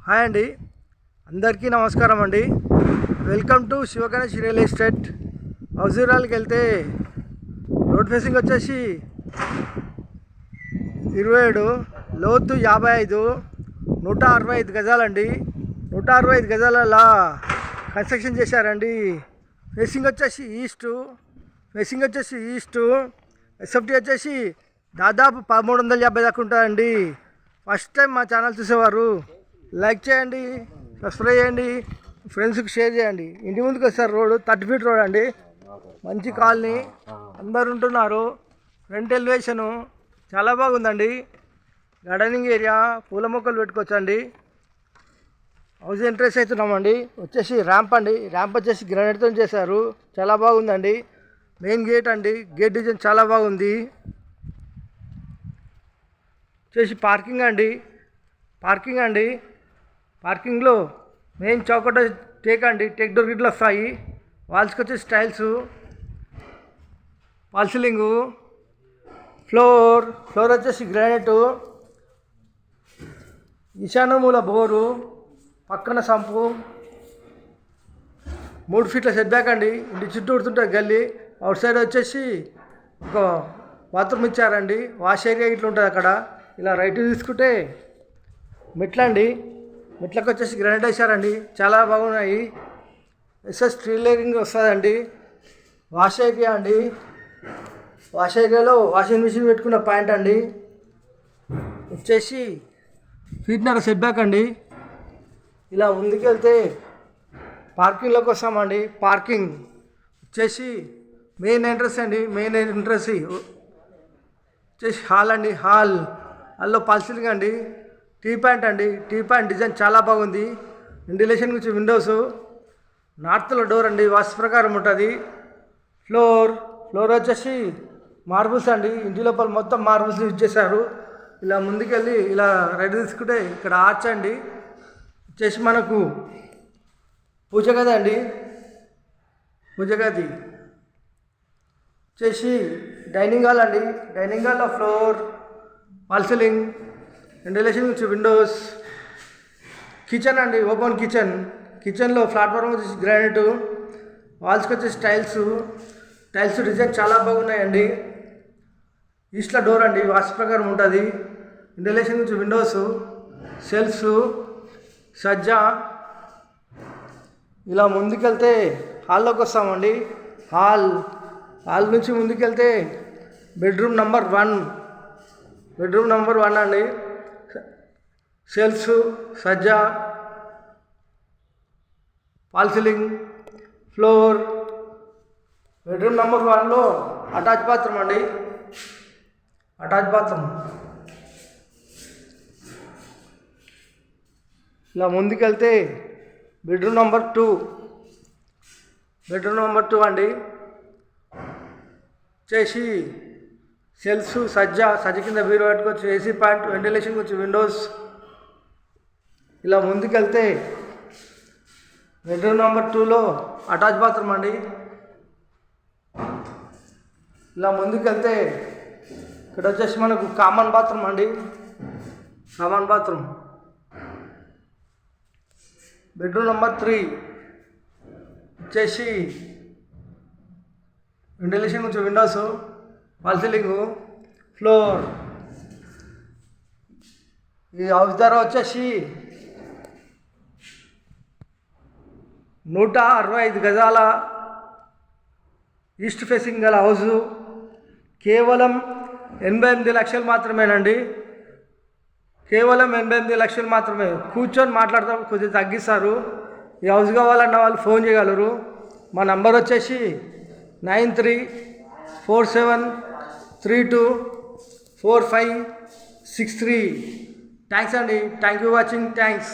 Hi అండి, అందరికీ నమస్కారం అండి. Welcome to Shivaganesh real estate. హౌజీరాల్కి వెళ్తే రోడ్ ఫేసింగ్ వచ్చేసి 27, లోతు 55, 165 గజాలండి. 165 గజాలలో కన్స్ట్రక్షన్ చేశారండి. ఫేసింగ్ వచ్చేసి ఈస్టు, ఎస్ఎఫ్టీ వచ్చేసి దాదాపు 1350 దాకా ఉంటుందండి. ఫస్ట్ టైం మా ఛానల్ చూసేవారు లైక్ చేయండి, సబ్స్క్రైబ్ చేయండి, ఫ్రెండ్స్కి షేర్ చేయండి. ఇంటి ముందుకు వస్తారు. రోడ్డు 30 ఫీట్ రోడ్ అండి. మంచి కాలనీ, అందరు ఉంటున్నారు. ఫ్రంట్ ఎలివేషను చాలా బాగుందండి. గార్డెనింగ్ ఏరియా, పూల మొక్కలు పెట్టుకోవచ్చండి. హౌస్ ఎంట్రెన్స్ అవుతున్నామండి. వచ్చేసి ర్యాంప్ అండి. ర్యాంప్ వచ్చేసి గ్రానైట్తో చేశారు, చాలా బాగుందండి. మెయిన్ గేట్ అండి. గేట్ డిజైన్ చాలా బాగుంది. వచ్చేసి పార్కింగ్ అండి. పార్కింగ్లో మెయిన్ చౌకట టేక్ డోర్ గిట్లు వస్తాయి. వాల్స్కి వచ్చేసి టైల్స్, ఫాల్ సీలింగు, ఫ్లోర్ వచ్చేసి గ్రానైట్, ఈశాన్య మూల బోరు, పక్కన సంపు, 3 ఫీట్ల సెట్ బ్యాక్ అండి. ఇంటి చుట్టూ ఉడుతుంటాయి గల్లీ. అవుట్ సైడ్ వచ్చేసి ఒక బాత్రూమ్ ఇచ్చారండి. వాష్ ఏరియా ఇట్లా ఉంటుంది అక్కడ. ఇలా రైట్ తీసుకుంటే మెట్లకు వచ్చేసి గ్రానైట్ వేసారండి, చాలా బాగున్నాయి. ఎస్ఎస్ 3 లేయరింగ్ వస్తుందండి. వాష్ ఏరియా అండి. వాష్ ఏరియాలో వాషింగ్ మిషన్ పెట్టుకున్న పాయింట్ అండి. వచ్చేసి ఫీట్నర సెట్ బ్యాక్ అండి. ఇలా ముందుకెళ్తే పార్కింగ్లోకి వస్తామండి. పార్కింగ్ వచ్చేసి మెయిన్ ఎంట్రన్స్ వచ్చేసి హాల్లో ఫాల్ సీలింగ్ అండి. టీ పాయింట్ డిజైన్ చాలా బాగుంది. వెంటిలేషన్ గురించి విండోస్, నార్త్లో డోర్ అండి, వాస్తు ప్రకారం ఉంటుంది. ఫ్లోర్ వచ్చేసి మార్బుల్స్ అండి. ఇంటి లోపల మొత్తం మార్బుల్స్ యూజ్ చేశారు. ఇలా ముందుకెళ్ళి ఇలా రైట్ తీసుకుంటే ఇక్కడ ఆర్చ్ అండి. వచ్చేసి మనకు పూజ గది వచ్చేసి డైనింగ్ హాల్ అండి. డైనింగ్ హాల్లో ఫ్లోర్, ఫాల్ సీలింగ్, వెంటిలేషన్ నుంచి విండోస్, కిచెన్ అండి. ఓపెన్ కిచెన్లో ప్లాట్ఫామ్ వచ్చేసి గ్రానైట్, వాల్స్కి వచ్చేసి టైల్స్ డిజైన్ చాలా బాగున్నాయండి. ఈస్ట్లో డోర్ అండి, వాస్తు ప్రకారం ఉంటుంది. వెంటిలేషన్ నుంచి విండోస్, సెల్ఫ్స్, సజ్జా. ఇలా ముందుకెళ్తే హాల్లోకి వస్తామండి. హాల్ నుంచి ముందుకెళ్తే బెడ్రూమ్ నెంబర్ 1 అండి. సెల్ఫ్స్, సజ్జా, fall ceiling, floor. Bedroom number 1లో అటాచ్ బాత్రూమ్ అండి. ఇలా ముందుకెళ్తే బెడ్రూమ్ నెంబర్ 2 అండి. చేసి సెల్ఫ్స్, సజ్జ కింద బీరు పెట్టుకోవచ్చు. ఏసీ పాయింట్, వెంటిలేషన్ గురించి విండోస్. ఇలా ముందుకెళ్తే బెడ్రూమ్ నెంబర్ 2లో అటాచ్ బాత్రూమ్ అండి. ఇలా ముందుకెళ్తే ఇక్కడ వచ్చేసి మనకు కామన్ బాత్రూమ్ అండి. బెడ్రూమ్ నెంబర్ 3 వచ్చేసి వెంటిలేషన్ కొంచెం విండోస్, ఫాల్ సీలింగు, ఫ్లోర్. ఈ హౌస్ ధర వచ్చేసి 165 గజాల ఈస్ట్ ఫేసింగ్ గల హౌజు. కేవలం 88 లక్షలు మాత్రమేనండి. కేవలం 88 లక్షలు మాత్రమే. కూర్చొని మాట్లాడతాం, కొద్దిగా తగ్గిస్తారు. ఈ హౌస్ కావాలన్న వాళ్ళు ఫోన్ చేయగలరు. మా నంబర్ వచ్చేసి 9347324563. థ్యాంక్స్ అండి. Thank you watching. థ్యాంక్స్.